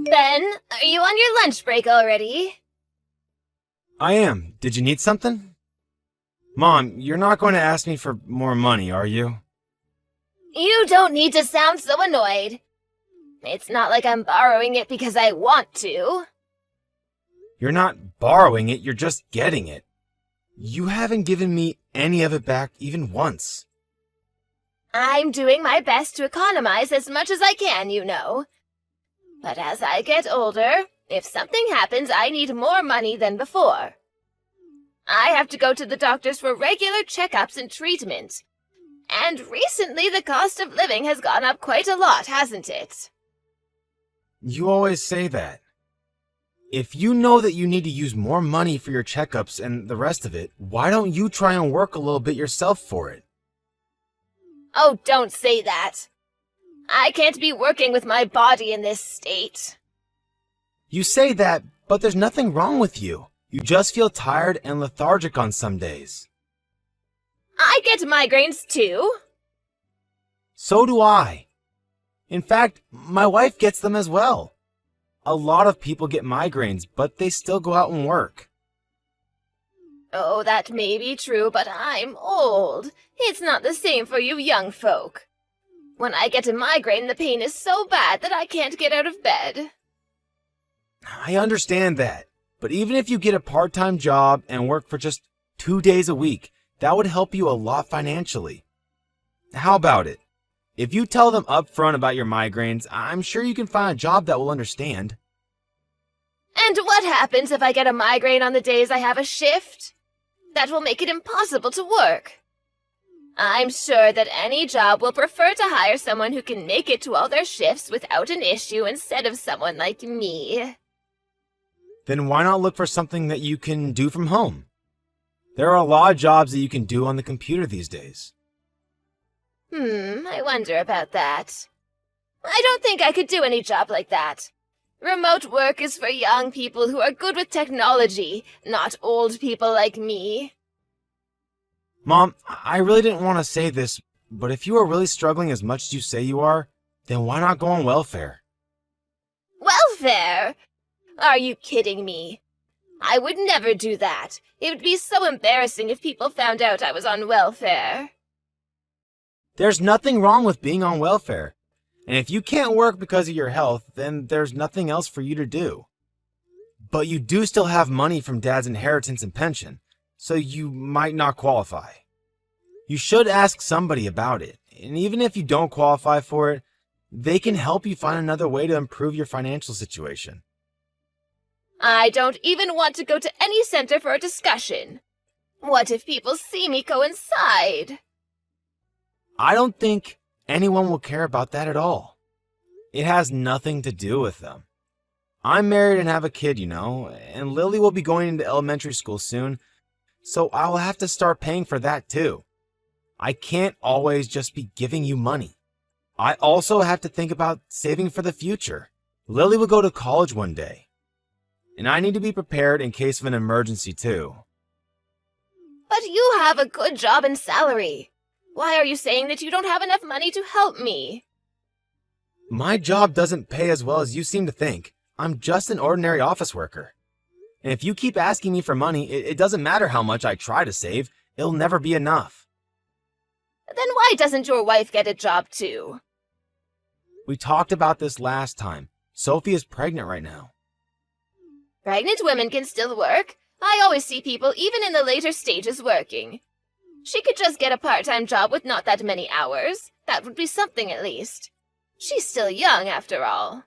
Ben, are you on your lunch break already? I am. Did you need something? Mom, you're not going to ask me for more money, are you? You don't need to sound so annoyed. It's not like I'm borrowing it because I want to. You're not borrowing it, you're just getting it. You haven't given me any of it back even once. I'm doing my best to economize as much as I can, you know. But as I get older, if something happens, I need more money than before. I have to go to the doctors for regular checkups and treatment. And recently the cost of living has gone up quite a lot, hasn't it? You always say that. If you know that you need to use more money for your checkups and the rest of it, why don't you try and work a little bit yourself for it? Oh, don't say that. I can't be working with my body in this state. You say that, but there's nothing wrong with you. You just feel tired and lethargic on some days. I get migraines too. So do I. In fact, my wife gets them as well. A lot of people get migraines, but they still go out and work. Oh, that may be true, but I'm old. It's not the same for you young folk. When I get a migraine, the pain is so bad that I can't get out of bed. I understand that, but even if you get a part-time job and work for just 2 days a week, that would help you a lot financially. How about it? If you tell them up front about your migraines, I'm sure you can find a job that will understand. And what happens if I get a migraine on the days I have a shift? That will make it impossible to work. I'm sure that any job will prefer to hire someone who can make it to all their shifts without an issue instead of someone like me. Then why not look for something that you can do from home? There are a lot of jobs that you can do on the computer these days. I wonder about that. I don't think I could do any job like that. Remote work is for young people who are good with technology, not old people like me. Mom, I really didn't want to say this, but if you are really struggling as much as you say you are, then why not go on welfare? Welfare? Are you kidding me? I would never do that. It would be so embarrassing if people found out I was on welfare. There's nothing wrong with being on welfare. And if you can't work because of your health, then there's nothing else for you to do. But you do still have money from Dad's inheritance and pension, so you might not qualify. You should ask somebody about it, and even if you don't qualify for it, they can help you find another way to improve your financial situation. I don't even want to go to any center for a discussion. What if people see me go inside? I don't think anyone will care about that at all. It has nothing to do with them. I'm married and have a kid, you know, and Lily will be going into elementary school soon, so I will have to start paying for that too. I can't always just be giving you money. I also have to think about saving for the future. Lily will go to college one day, and I need to be prepared in case of an emergency too. But you have a good job and salary. Why are you saying that you don't have enough money to help me? My job doesn't pay as well as you seem to think. I'm just an ordinary office worker. And if you keep asking me for money, it doesn't matter how much I try to save, it'll never be enough. Then why doesn't your wife get a job too? We talked about this last time. Sophie is pregnant right now. Pregnant women can still work. I always see people even in the later stages working. She could just get a part-time job with not that many hours. That would be something at least. She's still young after all.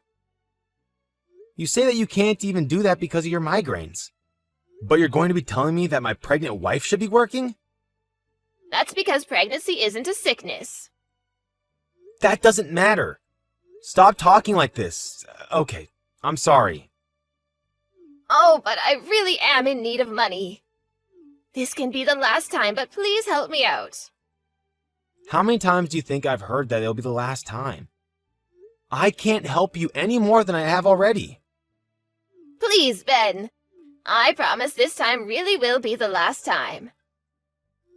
You say that you can't even do that because of your migraines. But you're going to be telling me that my pregnant wife should be working? That's because pregnancy isn't a sickness. That doesn't matter. Stop talking like this. Okay, I'm sorry. Oh, but I really am in need of money. This can be the last time, but please help me out. How many times do you think I've heard that it'll be the last time? I can't help you any more than I have already. Please, Ben. I promise this time really will be the last time.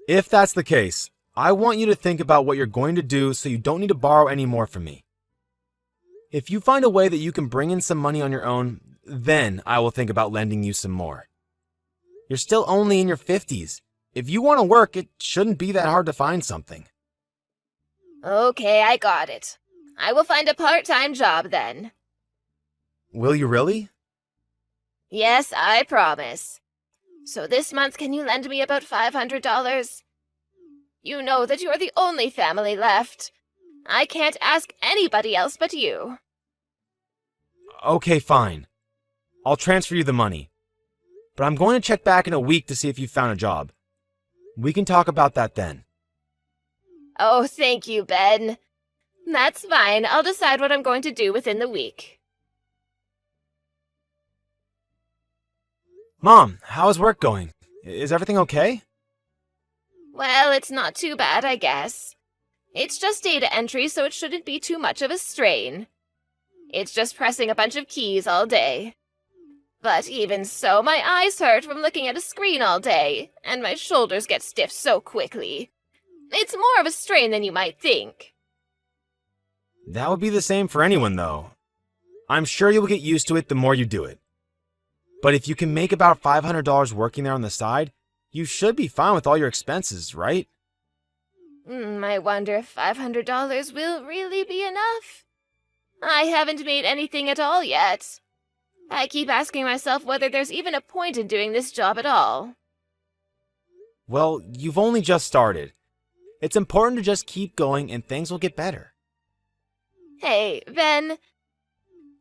If that's the case, I want you to think about what you're going to do so you don't need to borrow any more from me. If you find a way that you can bring in some money on your own, then I will think about lending you some more. You're still only in your 50s. If you want to work, it shouldn't be that hard to find something. Okay, I got it. I will find a part-time job then. Will you really? Yes, I promise. So this month, can you lend me about $500? You know that you're the only family left. I can't ask anybody else but you. Okay, fine. I'll transfer you the money. But I'm going to check back in a week to see if you found a job. We can talk about that then. Oh, thank you, Ben. That's fine. I'll decide what I'm going to do within the week. Mom, how is work going? Is everything okay? Well, it's not too bad, I guess. It's just data entry, so it shouldn't be too much of a strain. It's just pressing a bunch of keys all day. But even so, my eyes hurt from looking at a screen all day, and my shoulders get stiff so quickly. It's more of a strain than you might think. That would be the same for anyone, though. I'm sure you'll get used to it the more you do it. But if you can make about $500 working there on the side, you should be fine with all your expenses, right? I wonder if $500 will really be enough. I haven't made anything at all yet. I keep asking myself whether there's even a point in doing this job at all. Well, you've only just started. It's important to just keep going and things will get better. Hey, Ben,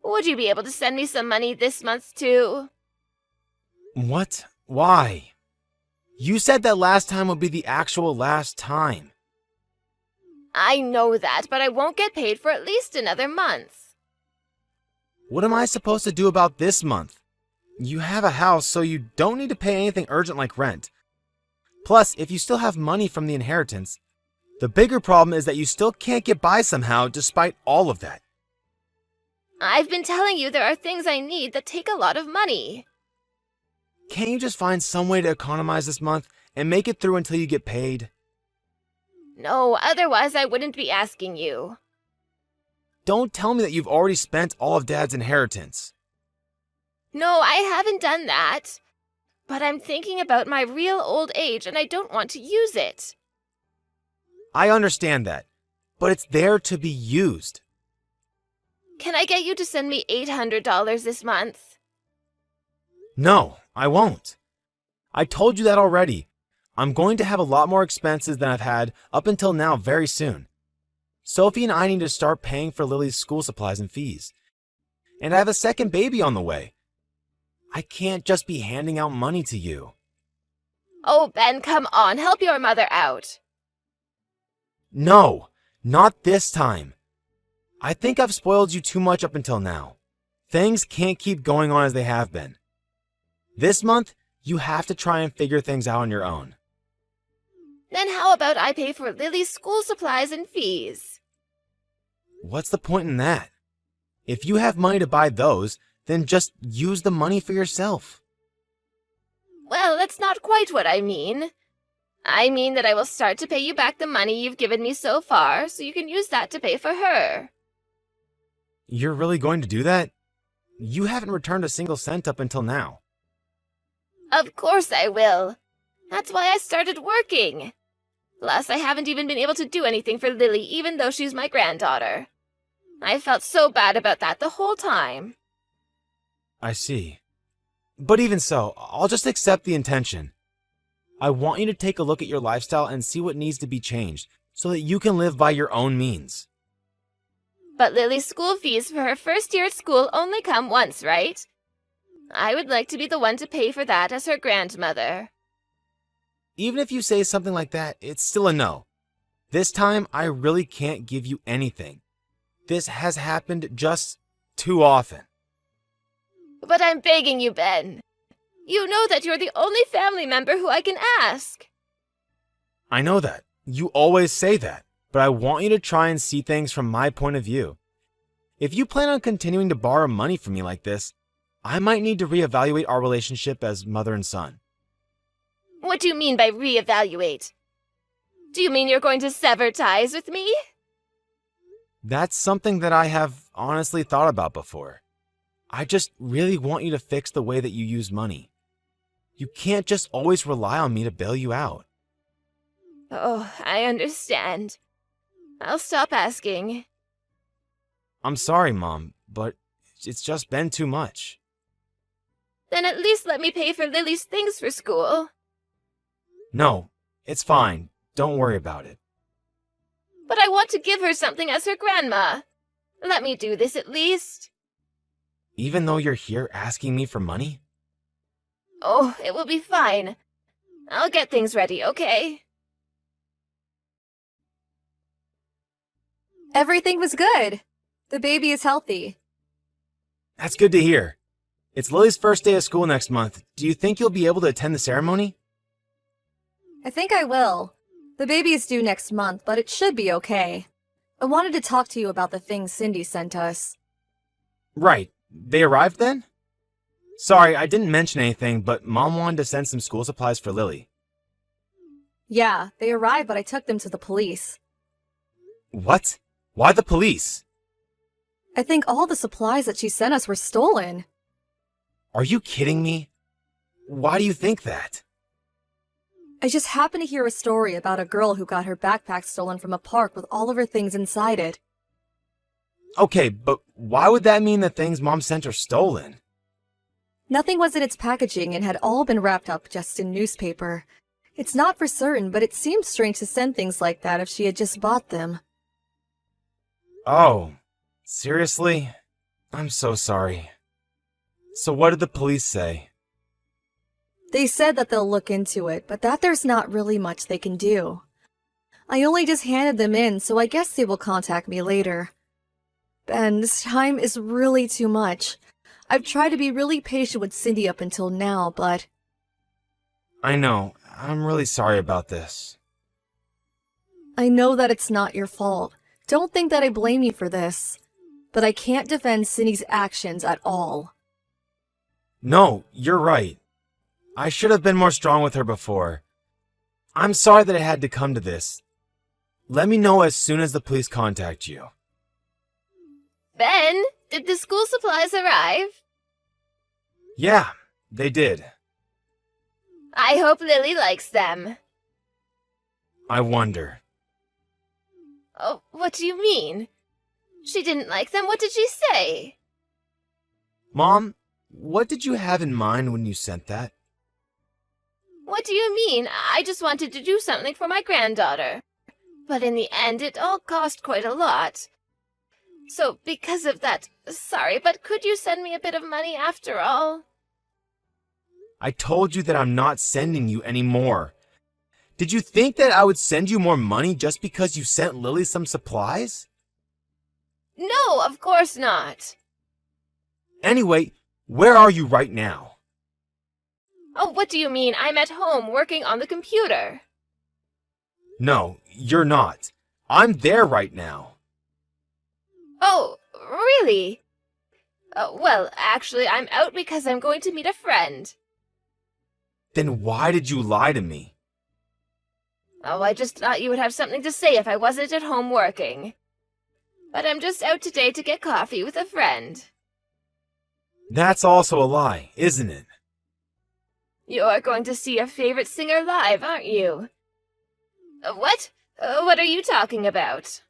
would you be able to send me some money this month too? What? Why? You said that last time would be the actual last time. I know that, but I won't get paid for at least another month. What am I supposed to do about this month? You have a house, so you don't need to pay anything urgent like rent. Plus, if you still have money from the inheritance, the bigger problem is that you still can't get by somehow despite all of that. I've been telling you there are things I need that take a lot of money. Can't you just find some way to economize this month and make it through until you get paid? No, otherwise I wouldn't be asking you. Don't tell me that you've already spent all of Dad's inheritance. No, I haven't done that. But I'm thinking about my real old age and I don't want to use it. I understand that, but it's there to be used. Can I get you to send me $800 this month? No, I won't. I told you that already. I'm going to have a lot more expenses than I've had up until now very soon. Sophie and I need to start paying for Lily's school supplies and fees. And I have a second baby on the way. I can't just be handing out money to you. Oh, Ben, come on, help your mother out. No, not this time. I think I've spoiled you too much up until now. Things can't keep going on as they have been. This month, you have to try and figure things out on your own. Then how about I pay for Lily's school supplies and fees? What's the point in that? If you have money to buy those, then just use the money for yourself. Well, that's not quite what I mean. I mean that I will start to pay you back the money you've given me so far, so you can use that to pay for her. You're really going to do that? You haven't returned a single cent up until now. Of course I will. That's why I started working. Plus, I haven't even been able to do anything for Lily, even though she's my granddaughter. I felt so bad about that the whole time. I see. But even so, I'll just accept the intention. I want you to take a look at your lifestyle and see what needs to be changed so that you can live by your own means. But Lily's school fees for her first year at school only come once, right? I would like to be the one to pay for that as her grandmother. Even if you say something like that, it's still a no. This time, I really can't give you anything. This has happened just too often. But I'm begging you, Ben. You know that you're the only family member who I can ask. I know that. You always say that. But I want you to try and see things from my point of view. If you plan on continuing to borrow money from me like this, I might need to reevaluate our relationship as mother and son. What do you mean by reevaluate? Do you mean you're going to sever ties with me? That's something that I have honestly thought about before. I just really want you to fix the way that you use money. You can't just always rely on me to bail you out. Oh, I understand. I'll stop asking. I'm sorry, Mom, but it's just been too much. Then at least let me pay for Lily's things for school. No, it's fine. Don't worry about it. But I want to give her something as her grandma. Let me do this at least. Even though you're here asking me for money? Oh, it will be fine. I'll get things ready, okay? Everything was good. The baby is healthy. That's good to hear. It's Lily's first day of school next month. Do you think you'll be able to attend the ceremony? I think I will. The baby is due next month, but it should be okay. I wanted to talk to you about the things Cindy sent us. Right. They arrived then? Sorry, I didn't mention anything, but Mom wanted to send some school supplies for Lily. Yeah, they arrived, but I took them to the police. What? Why the police? I think all the supplies that she sent us were stolen. Are you kidding me? Why do you think that? I just happened to hear a story about a girl who got her backpack stolen from a park with all of her things inside it. Okay, but why would that mean the things Mom sent are stolen? Nothing was in its packaging and had all been wrapped up just in newspaper. It's not for certain, but it seems strange to send things like that if she had just bought them. Oh, seriously? I'm so sorry. So what did the police say? They said that they'll look into it, but that there's not really much they can do. I only just handed them in, so I guess they will contact me later. Ben, this time is really too much. I've tried to be really patient with Cindy up until now, but... I know. I'm really sorry about this. I know that it's not your fault. Don't think that I blame you for this. But I can't defend Cindy's actions at all. No, you're right. I should have been more strong with her before. I'm sorry that it had to come to this. Let me know as soon as the police contact you. Ben, did the school supplies arrive? Yeah, they did. I hope Lily likes them. I wonder. Oh, what do you mean? She didn't like them? What did she say? Mom, what did you have in mind when you sent that? What do you mean? I just wanted to do something for my granddaughter. But in the end, it all cost quite a lot. So, because of that, sorry, but could you send me a bit of money after all? I told you that I'm not sending you any more. Did you think that I would send you more money just because you sent Lily some supplies? No, of course not. Anyway, where are you right now? Oh, what do you mean? I'm at home working on the computer. No, you're not. I'm there right now. Oh, really? Well, actually, I'm out because I'm going to meet a friend. Then why did you lie to me? Oh, I just thought you would have something to say if I wasn't at home working. But I'm just out today to get coffee with a friend. That's also a lie, isn't it? You're going to see your favorite singer live, aren't you? What? What are you talking about?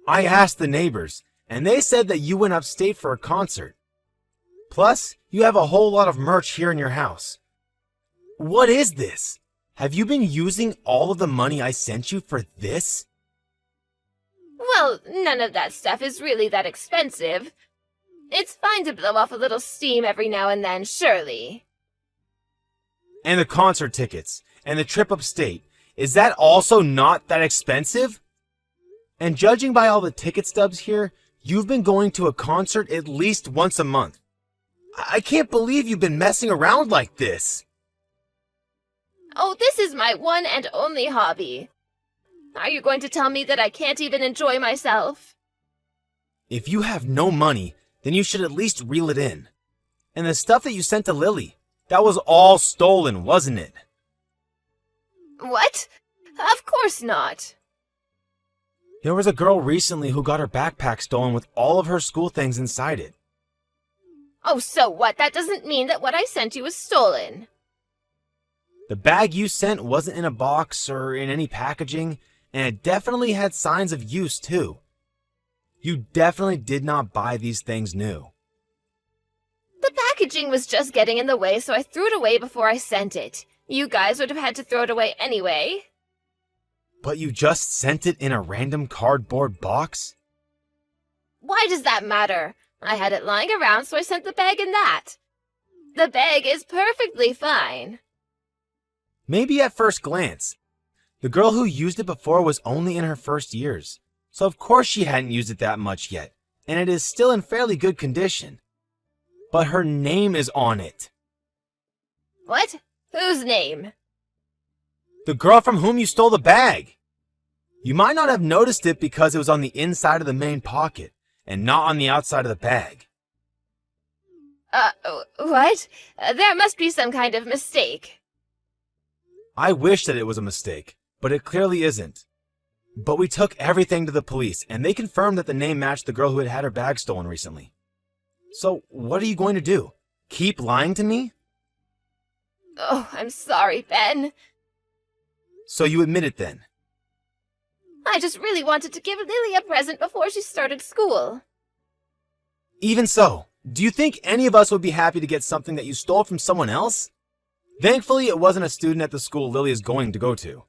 I asked the neighbors, and they said that you went upstate for a concert. Plus, you have a whole lot of merch here in your house. What is this? Have you been using all of the money I sent you for this? Well, none of that stuff is really that expensive. It's fine to blow off a little steam every now and then, surely. And the concert tickets, and the trip upstate, is that also not that expensive? And judging by all the ticket stubs here, you've been going to a concert at least once a month. I can't believe you've been messing around like this. Oh, this is my one and only hobby. Are you going to tell me that I can't even enjoy myself? If you have no money, then you should at least reel it in. And the stuff that you sent to Lily, that was all stolen, wasn't it? What? Of course not. There was a girl recently who got her backpack stolen with all of her school things inside it. Oh, so what? That doesn't mean that what I sent you was stolen. The bag you sent wasn't in a box or in any packaging, and it definitely had signs of use too. You definitely did not buy these things new. The packaging was just getting in the way, so I threw it away before I sent it. You guys would have had to throw it away anyway. But you just sent it in a random cardboard box? Why does that matter? I had it lying around, so I sent the bag in that. The bag is perfectly fine. Maybe at first glance. The girl who used it before was only in her first years, so of course she hadn't used it that much yet, and it is still in fairly good condition. But her name is on it. What? Whose name? The girl from whom you stole the bag. You might not have noticed it because it was on the inside of the main pocket and not on the outside of the bag. What? There must be some kind of mistake. I wish that it was a mistake, but it clearly isn't. But we took everything to the police, and they confirmed that the name matched the girl who had had her bag stolen recently. So, what are you going to do? Keep lying to me? Oh, I'm sorry, Ben. So you admit it then? I just really wanted to give Lily a present before she started school. Even so, do you think any of us would be happy to get something that you stole from someone else? Thankfully, it wasn't a student at the school Lily is going to go to.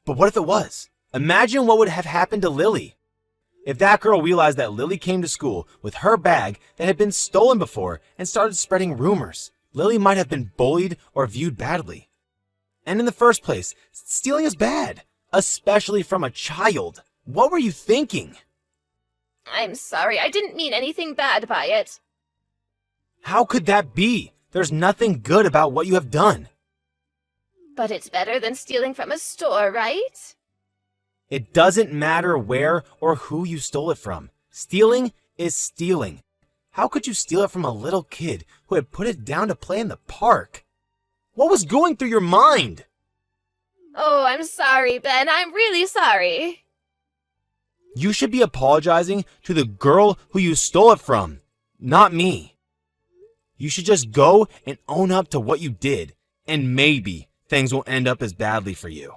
But what if it was? Imagine what would have happened to Lily. If that girl realized that Lily came to school with her bag that had been stolen before and started spreading rumors, Lily might have been bullied or viewed badly. And in the first place, stealing is bad, especially from a child. What were you thinking? I'm sorry, I didn't mean anything bad by it. How could that be? There's nothing good about what you have done. But it's better than stealing from a store, right? It doesn't matter where or who you stole it from. Stealing is stealing. How could you steal it from a little kid who had put it down to play in the park? What was going through your mind? Oh, I'm sorry, Ben. I'm really sorry. You should be apologizing to the girl who you stole it from, not me. You should just go and own up to what you did, and maybe things will end up as badly for you.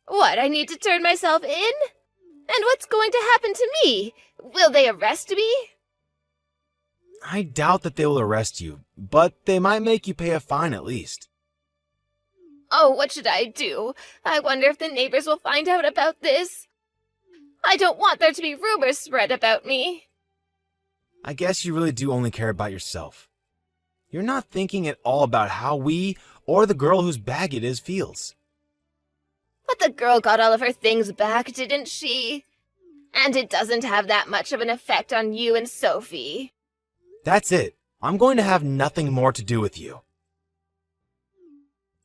What, I need to turn myself in? And what's going to happen to me? Will they arrest me? I doubt that they will arrest you, but they might make you pay a fine at least. Oh, what should I do? I wonder if the neighbors will find out about this. I don't want there to be rumors spread about me. I guess you really do only care about yourself. You're not thinking at all about how we, or the girl whose bag it is, feels. But the girl got all of her things back, didn't she? And it doesn't have that much of an effect on you and Sophie. That's it. I'm going to have nothing more to do with you.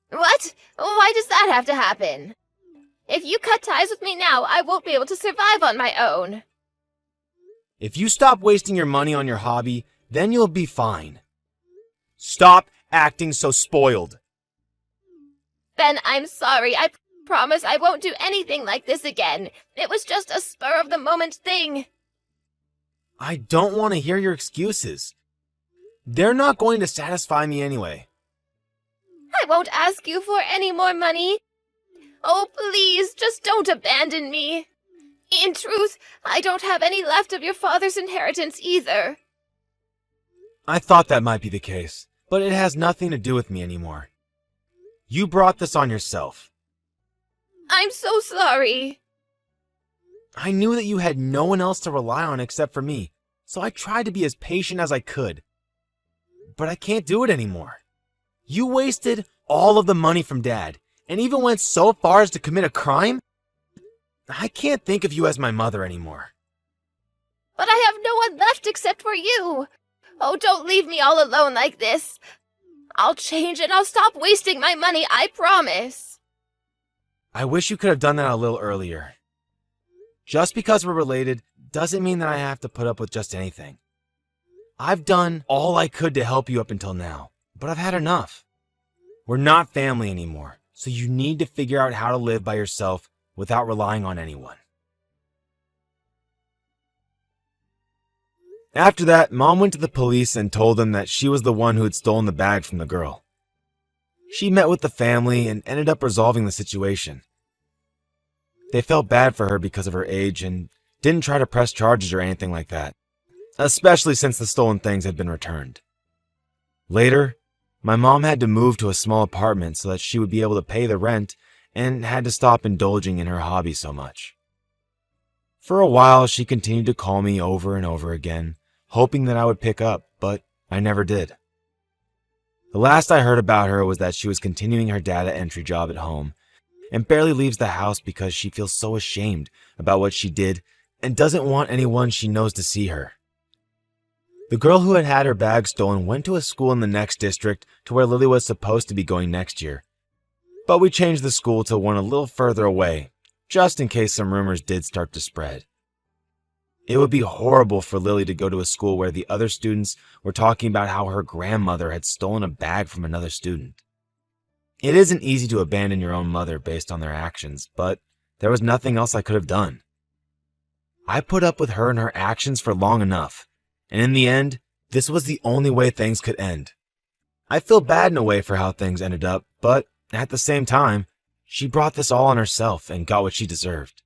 What? Why does that have to happen? If you cut ties with me now, I won't be able to survive on my own. If you stop wasting your money on your hobby, then you'll be fine. Stop acting so spoiled. Ben, I'm sorry. I promise I won't do anything like this again. It was just a spur-of-the-moment thing. I don't want to hear your excuses. They're not going to satisfy me anyway. I won't ask you for any more money. Oh, please, just don't abandon me. In truth, I don't have any left of your father's inheritance either. I thought that might be the case, but it has nothing to do with me anymore. You brought this on yourself. I'm so sorry. I knew that you had no one else to rely on except for me, so I tried to be as patient as I could. But I can't do it anymore. You wasted all of the money from Dad, and even went so far as to commit a crime? I can't think of you as my mother anymore. But I have no one left except for you. Oh, don't leave me all alone like this. I'll change and I'll stop wasting my money, I promise. I wish you could have done that a little earlier. Just because we're related doesn't mean that I have to put up with just anything. I've done all I could to help you up until now, but I've had enough. We're not family anymore, so you need to figure out how to live by yourself without relying on anyone. After that, Mom went to the police and told them that she was the one who had stolen the bag from the girl. She met with the family and ended up resolving the situation. They felt bad for her because of her age and didn't try to press charges or anything like that, especially since the stolen things had been returned. Later, my mom had to move to a small apartment so that she would be able to pay the rent and had to stop indulging in her hobby so much. For a while, she continued to call me over and over again, hoping that I would pick up, but I never did. The last I heard about her was that she was continuing her data entry job at home and barely leaves the house because she feels so ashamed about what she did and doesn't want anyone she knows to see her. The girl who had had her bag stolen went to a school in the next district to where Lily was supposed to be going next year, but we changed the school to one a little further away, just in case some rumors did start to spread. It would be horrible for Lily to go to a school where the other students were talking about how her grandmother had stolen a bag from another student. It isn't easy to abandon your own mother based on their actions, but there was nothing else I could have done. I put up with her and her actions for long enough, and in the end, this was the only way things could end. I feel bad in a way for how things ended up, but at the same time, she brought this all on herself and got what she deserved.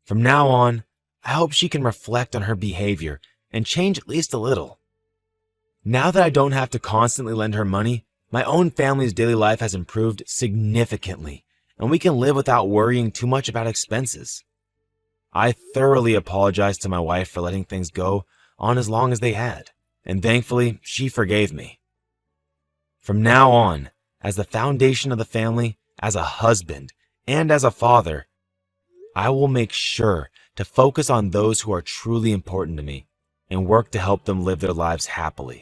From now on, I hope she can reflect on her behavior and change at least a little. Now that I don't have to constantly lend her money, my own family's daily life has improved significantly, and we can live without worrying too much about expenses. I thoroughly apologize to my wife for letting things go on as long as they had, and thankfully, she forgave me. From now on, as the foundation of the family, as a husband, and as a father, I will make sure to focus on those who are truly important to me and work to help them live their lives happily.